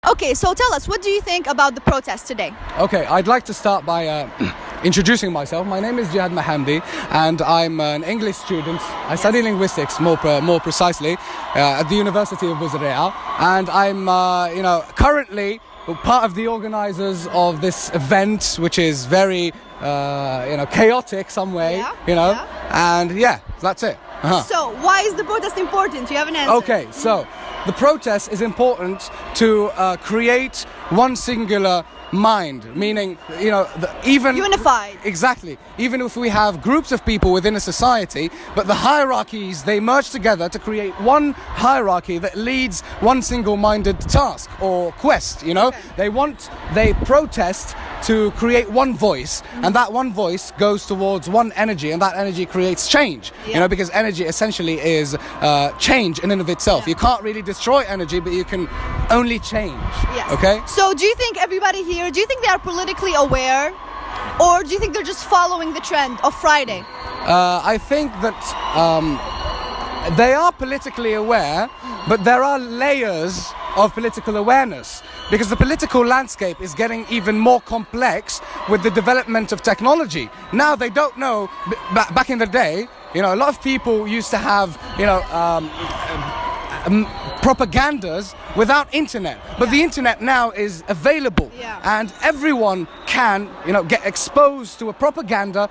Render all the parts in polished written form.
Okay, so tell us, what do you think about the protest today? Okay, I'd like to start by introducing myself. My name is Jihad Mahamdi, and I'm an English student. I study linguistics, more precisely, at the University of Buzarea. And I'm, currently part of the organisers of this event, which is very, chaotic some way, And that's it. So, why is the protest important? You have an answer. Okay, so the protest is important to create one singular mind, meaning, even unified. Exactly. Even if we have groups of people within a society, but the hierarchies, they merge together to create one hierarchy that leads one single-minded task or quest, Okay. They protest to create one voice, and that one voice goes towards one energy, and that energy creates change, because energy essentially is change in and of itself. You can't really destroy energy, but you can only change. Yes. Okay? So do you think everybody here, do you think they are politically aware, or do you think they're just following the trend of Friday? I think that they are politically aware, but there are layers of political awareness, because the political landscape is getting even more complex with the development of technology. Now they don't know, back in the day, a lot of people used to have, propagandas without internet, but the internet now is available, and everyone can get exposed to a propaganda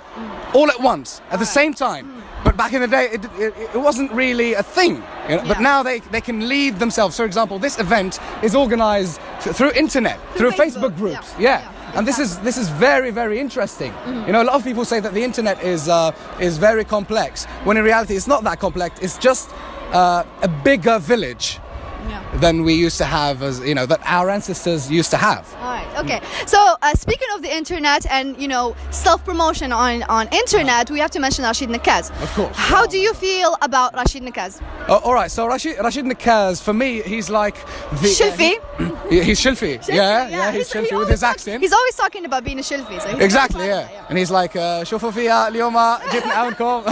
all at once at the same time. But back in the day it wasn't really a thing, but now they can lead themselves. For example, this event is organized through internet, through Facebook groups. And this is very, very interesting. A lot of people say that the internet is very complex, when in reality it's not that complex. It's just a bigger village than we used to have, that our ancestors used to have. All right, okay. So speaking of the internet and self-promotion on internet, we have to mention Rashid Nakaz. Of course. How do you feel about Rashid Nakaz? All right, so Rashid Nakaz, for me, he's like the Shilfi. He's Shilfi. Yeah, he's Shilfi with his accent. He's always talking about being a Shilfi. So exactly, and he's like شوفوا فيها اليوم جيت نعاونكم.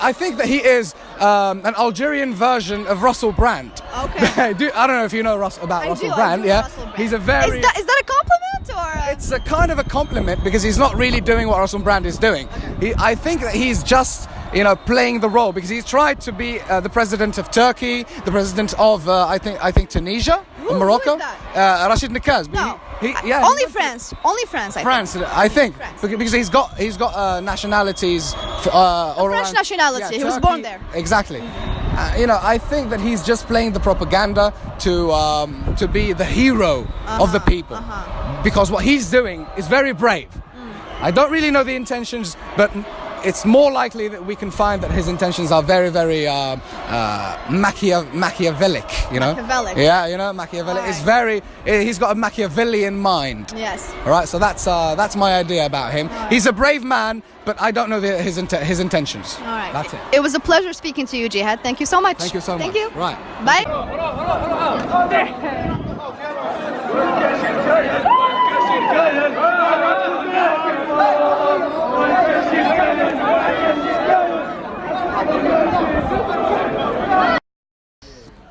I think that he is an Algerian version of Russell Brand. Okay. I don't know if you know Russell Brand. Russell Brand. He's a very. Is that a compliment or? It's a kind of a compliment, because he's not really doing what Russell Brand is doing. I think that he's just playing the role, because he's tried to be the president of Turkey, the president of I think Tunisia, or Morocco. Who is that? Rashid Nakaz. No. Only France. I think. Because he's got nationalities all French around. nationality. He was born there. Exactly. I think that he's just playing the propaganda to be the hero of the people, because what he's doing is very brave. I don't really know the intentions, but it's more likely that we can find that his intentions are very, very Machiavellic, Machiavellic. Yeah, Machiavellic. Right. Is very. He's got a Machiavellian mind. Yes. All right, so that's my idea about him. Right. He's a brave man, but I don't know his intentions. All right. That's it. It was a pleasure speaking to you, Jihad. Thank you so much. Thank you so much. Thank you. Right. Bye.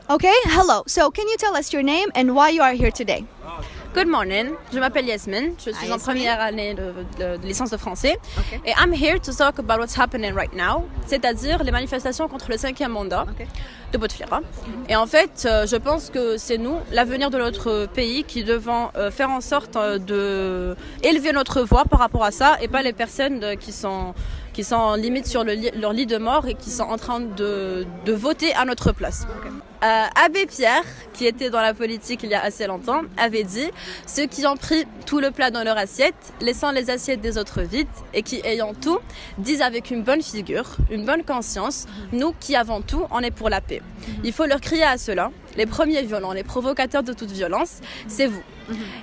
Okay, hello. So, can you tell us your name and why you are here today? Good morning. Je m'appelle Yasmine. Je suis en première année de licence de français. Okay. Et I'm here to talk about what's happening right now, c'est-à-dire les manifestations contre le 5e mandat de Bouteflika. Et en fait, je pense que c'est nous, l'avenir de notre pays, qui devons faire en sorte de élever notre voix par rapport à ça, et pas les personnes qui sont limite sur leur lit de mort et qui sont en train de voter à notre place. Okay. Abbé Pierre, qui était dans la politique il y a assez longtemps, avait dit « Ceux qui ont pris tout le plat dans leur assiette, laissant les assiettes des autres vides, et qui, ayant tout, disent avec une bonne figure, une bonne conscience, nous qui avons tout, on est pour la paix. » Il faut leur crier à cela. Les premiers violents, les provocateurs de toute violence, c'est vous.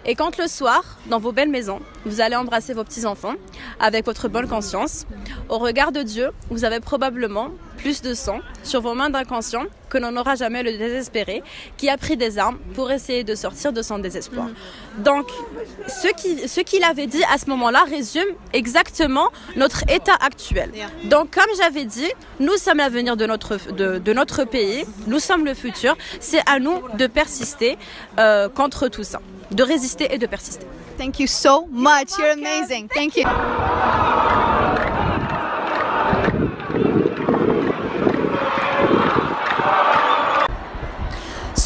Et quand le soir, dans vos belles maisons, vous allez embrasser vos petits-enfants avec votre bonne conscience, au regard de Dieu, vous avez probablement plus de sang sur vos mains d'inconscient que n'en aura jamais le désespéré qui a pris des armes pour essayer de sortir de son désespoir. Donc, ce qu'il avait dit à ce moment-là résume exactement notre état actuel. Donc, comme j'avais dit, nous sommes l'avenir de notre pays, nous sommes le futur. C'est à nous de persister contre tout ça, de résister et de persister. Thank you so much. You're amazing. Thank you.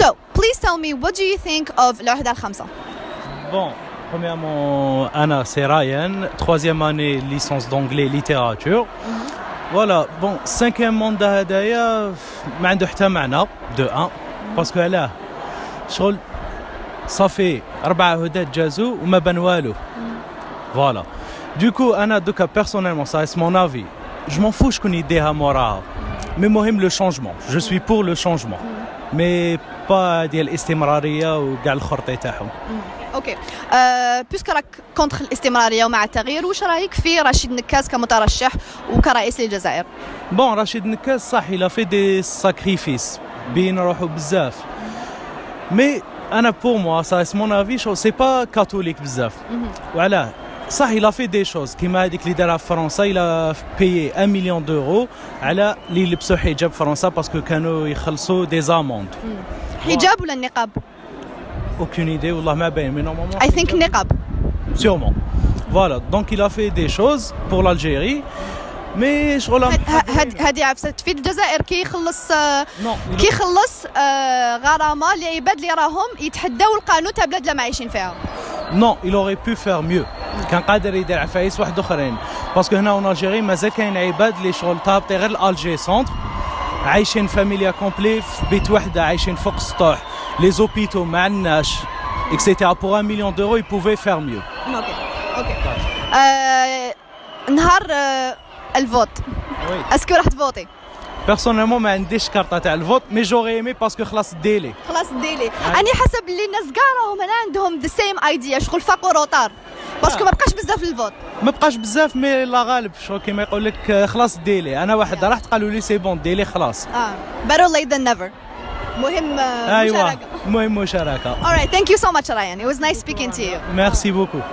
So, please tell me, what do you think of الوحدة الخامسة? Bon, premièrement, Anna, c'est Ryan, 3e année licence d'anglais littérature. Voilà, bon, 5e mondat هدايا ما عنده حتى معنى de 1 parce que là شغل صافي 4 هدات جازوا وما بان والو. Voilà. Du coup, Anna, دوكا personnellement, ça reste mon avis. Je m'en fous شكون يديها موراها. Mais مهم le changement. Je suis pour le changement. Mais pas ديال الاستمرارية وكاع الخرطي تاعهم. اوكي بيسك راك كونتر الاستمراريه ومع التغيير، واش رايك في رشيد نكاس كمترشح وكرئيس للجزائر؟ بون رشيد نكاس صح il a fait des sacrifices بين روحو بزاف. Mais انا pour moi ça c'est mon avis c'est pas catholique بزاف. وعلاه صح il a fait des choses كيما هذيك اللي دارها في فرنسا il a payé 1 million d'euros على اللي يلبسوا حجاب فرنسا باسكو كانوا يخلصوا des amendes. حجاب ولا النقاب؟ Aucune idée, والله ما باين mais normalement I think نقاب. Sûrement. Voilà, donc il a fait des choses pour l'Algérie. Mais شغل هذه عفسه في الجزائر كيخلص غرامه لعباد اللي راهم يتحداو القانون تاع بلاد اللي ما عايشين فيها. Non, il aurait pu faire mieux. كان قادر يدير عفايس واحد اخرين باسكو هنا في الجزائر مازال كاين عباد اللي شغل طابطي غير الالجي سونتر عايشين فاميليا كومبلي في بيت وحده عايشين فوق السطوح. Les hôpitaux ما عندناش etc. Pour 1 million d'euros, ils pouvaient faire mieux. اوكي نهار الفوت اسكو راح تفوتي؟ Personnellement ما عنديش كارطه تاع الفوت مي جوري ايمي باسكو خلاص الديلي. اني حسب اللي الناس كاع راهم انا عندهم ذا سيم ايديا شغل فاقوا روطار باسكو ما بقاش بزاف الفوت. ما بقاش بزاف مي لا غالب شغل كيما يقول لك خلاص الديلي. انا واحد رحت قالوا لي سي بون الديلي خلاص. better late than never. مهم مشاركة. مهم مشاركة. Alright, thank you so much Ryan. It was nice speaking to you. Merci beaucoup.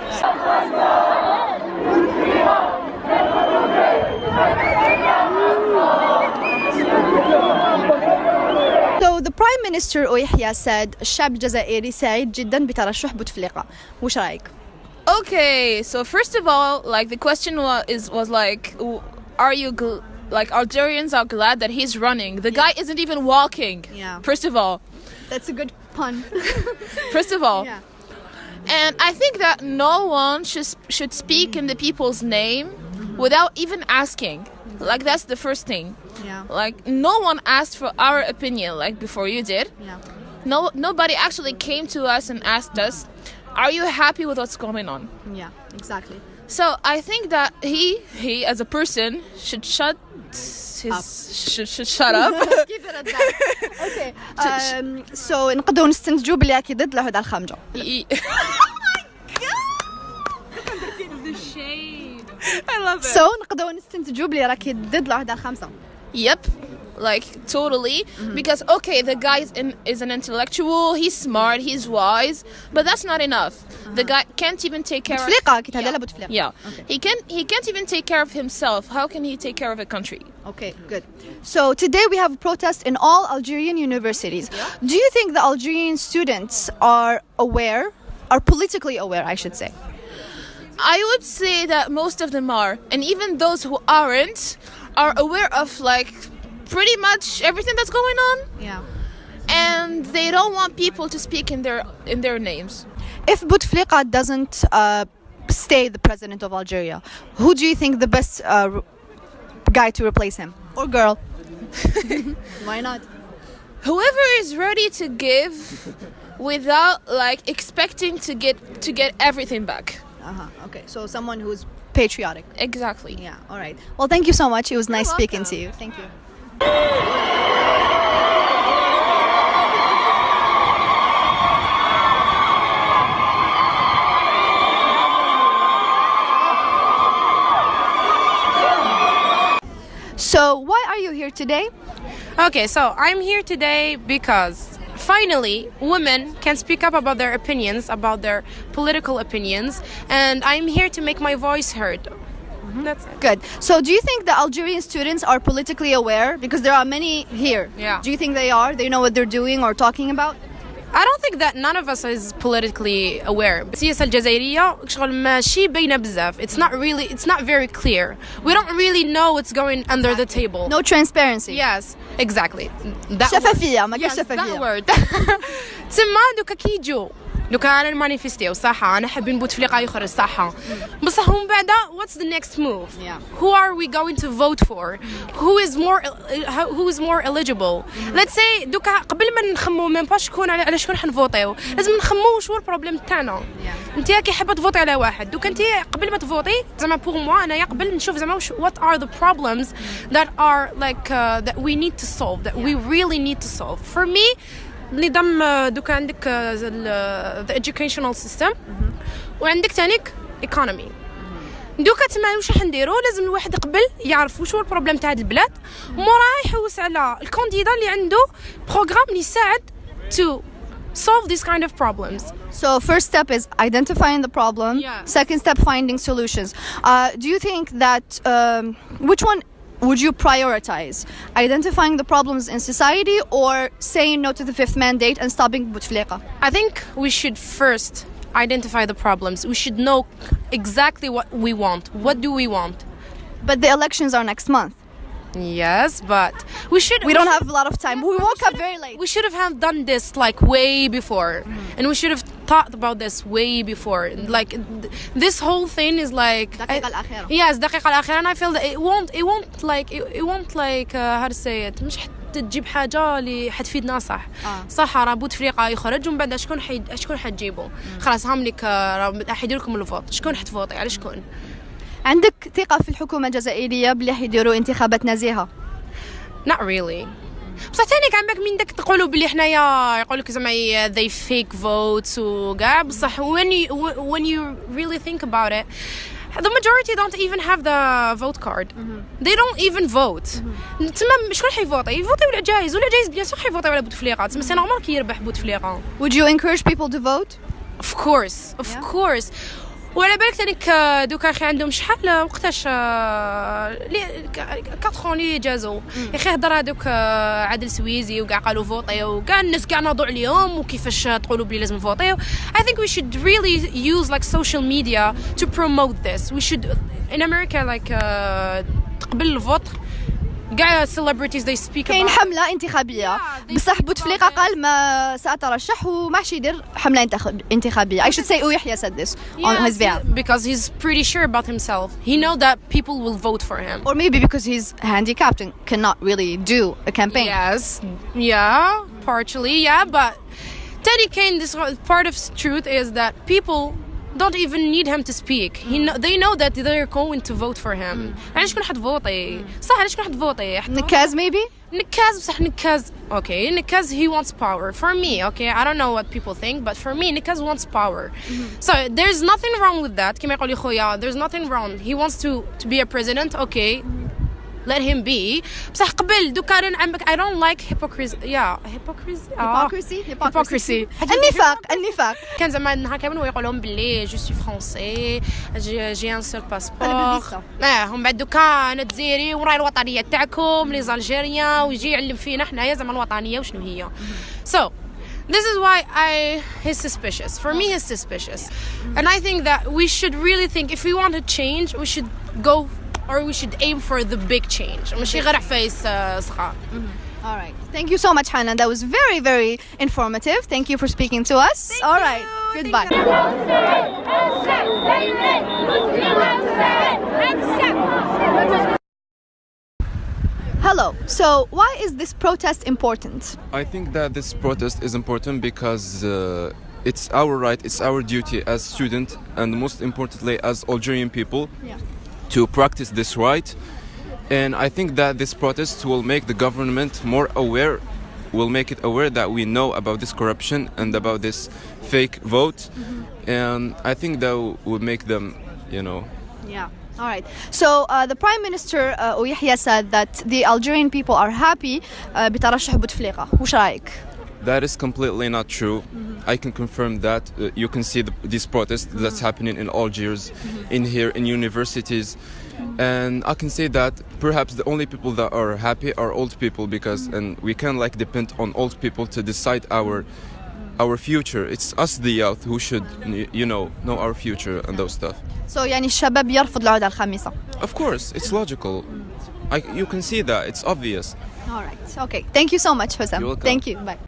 So the Prime Minister Oihya said الشعب الجزائري سعيد جدا بترشح بوتفليقة. وش رأيك؟ Okay, so first of all, like the question was like, are you like Algerians are glad that he's running? The guy isn't even walking. Yeah. First of all. That's a good pun. First of all. Yeah. And I think that no one should speak in the people's name without even asking. Like that's the first thing. Yeah. Like no one asked for our opinion like before you did. Yeah. Nobody actually came to us and asked us, are you happy with what's going on? Yeah, exactly. So I think that he as a person should shut up. Keep it at that. Okay. So نقدروا نستنتجوا بلي راكي ضد الوحدة الخامجة. I love it. So نقدروا نستنتجوا بلي راكي ضد الوحدة الخامسة. Yep. Like totally, because okay, the guy is an intellectual, he's smart, he's wise, but that's not enough. The guy can't even take care of. Yeah. Okay. He can't even take care of himself. How can he take care of a country? Okay, good. So today we have a protest in all Algerian universities. Do you think the Algerian students are politically aware, I should say? I would say that most of them are, and even those who aren't are aware of like pretty much everything that's going on. Yeah. And they don't want people to speak in their names. If Bouteflika doesn't stay the president of Algeria, who do you think the best guy to replace him or girl? Why not? Whoever is ready to give without like expecting to get everything back. Okay, so someone who's patriotic. Exactly. Yeah, all right. Well, thank you so much. It was nice speaking to you. Thank you. So, why are you here today? Okay, so I'm here today because finally women can speak up about their opinions, about their political opinions, and I'm here to make my voice heard. That's it. Good. So do you think the Algerian students are politically aware? Because there are many here. Yeah. Do you think they are? They know what they're doing or talking about? I don't think that none of us is politically aware. السياسة الجزائرية شغل ماشي باينة بزاف. It's not very clear. We don't really know what's going under the table. No transparency. Yes, exactly. That شفافية ما كاش Yes, that شفافية. word. تسمى دوكا كي يجو دوكا انا مانيفيستيو صح انا حابين بوتفليقه يخرج صح بصح من بعد what's the next move? Who are we going to vote for? Who is more eligible? Let's say دوكا قبل ما نخمو ما باش شكون على شكون حنفوطيو لازم نخمو شو البروبليم تاعنا. انت كي حابه تفوتي على واحد دوكا انت قبل ما تفوتي زعما بوغ موا انايا قبل نشوف زعما what are the problems that are like that we need to solve, that we really need to solve. For me نظام دوكا عندك the educational system وعندك تانيك economy. دوكا تما واش راح نديرو لازم الواحد قبل يعرف واش هو البروبليم تاع هاد البلاد موراه يحوس على الكانديدا اللي عنده بروغرام اللي يساعد to solve these kind of problems. So first step is identifying the problem. Yeah. Second step, finding solutions. Do you think that which one would you prioritize? Identifying the problems in society or saying no to the fifth mandate and stopping Bouteflika? I think we should first identify the problems. We should know exactly what we want. What do we want? But the elections are next month. Yes, but We don't have a lot of time. We woke up very late. We should have done this like way before, and we should have thought about this way before. Like this whole thing is like دقيقة الأخيرة. yes, دقيقة الأخيرة, and I feel that it won't like how to say it. مش تجيب حاجة اللي حتفيدنا صح. صح راه بوتفليقة يخرج ومن بعد شكون حتجيبه. خلاص هاملك راه حيدير لكم الفوت. شكون حتفوتي على شكون؟ عندك ثقة في الحكومة الجزائرية بلي حيديروا انتخابات نزيهة؟ Not really. بصح تانيك عندك من داك تقولوا بلي حنايا يقولك زعما they fake votes وكاع بصح when you really think about it the majority don't even have the vote card. They don't even vote. تما شكون حيفوتي؟ يفوتيو العجايز والعجايز بيان سور حيفوتيو على بوتفليقة تما سي نورمال كي يربح بوتفليقة. Would you encourage people to vote? Of course. وعلى بالك تانيك دوكا اخي عندهم شحال وقتاش 4 اللي جازوا يا اخي هضر هذوك عادل سويزي وكاع قالوا فوطيو وكاع الناس كاع ناضوا عليهم وكيفاش تقولوا بلي لازم فوطيو. I think we should really use like social media to promote this. We should in America like قبل الفوت كاع celebrities they speak كاين about حملة انتخابية بصح بوتفليقة قال ما سأترشح وما حش يدير حملة انتخابية. I should say ويحيى said this on his behalf. because he's pretty sure about himself. He know that people will vote for him. Or maybe because he's handicapped and cannot really do a campaign. Yes, yeah, partially, yeah, but Teddy Kane, this part of truth is that people don't even need him to speak. They know that they're going to vote for him. علاش شكون حتفوتي؟ صح علاش شكون حتفوتي؟ نكاز maybe? نكاز بصح نكاز okay نكاز he wants power. For me, okay, I don't know what people think, but for me نكاز wants power. So there's nothing wrong with that. كما يقول لي خويا there's nothing wrong. He wants to be a president, okay. Let him be. بصح قبل دوكا عندك I don't like hypocrisy. Hypocrisy. النفاق. كان زعما نهار كامل ويقول لهم بلي جو سوي فرونسي جي ان سول باسبور ومن بعد دوكا انا جزائري وراي الوطنيه تاعكم لي زالجيريان ويجي يعلم فينا حنايا زعما الوطنيه وشنو هي. So this is why he's suspicious. For me he's suspicious. And I think that we should really think if we want to change we should go or we should aim for the big change. ماشي غير عفايس صغار. All right. Thank you so much, Hannah. That was very, very informative. Thank you for speaking to us. All right. Goodbye. Hello. So, why is this protest important? I think that this protest is important because it's our right, it's our duty as students, and most importantly as Algerian people, to practice this right. And I think that this protest will make the government more aware, will make it aware that we know about this corruption and about this fake vote. And I think that would make them, you know. Yeah. All right. So the Prime Minister Yahya said that the Algerian people are happy بترشح بوتفليقة. وش رأيك؟ That is completely not true. I can confirm that. You can see these protests that's happening in Algiers, in here, in universities. And I can say that perhaps the only people that are happy are old people because and we can like depend on old people to decide our future. It's us the youth who should know our future and those stuff. So يعني الشباب يرفض العودة الخامسة. Of course, it's logical. You can see that. It's obvious. All right. Okay. Thank you so much, Hussam. You're welcome. Thank you. Bye.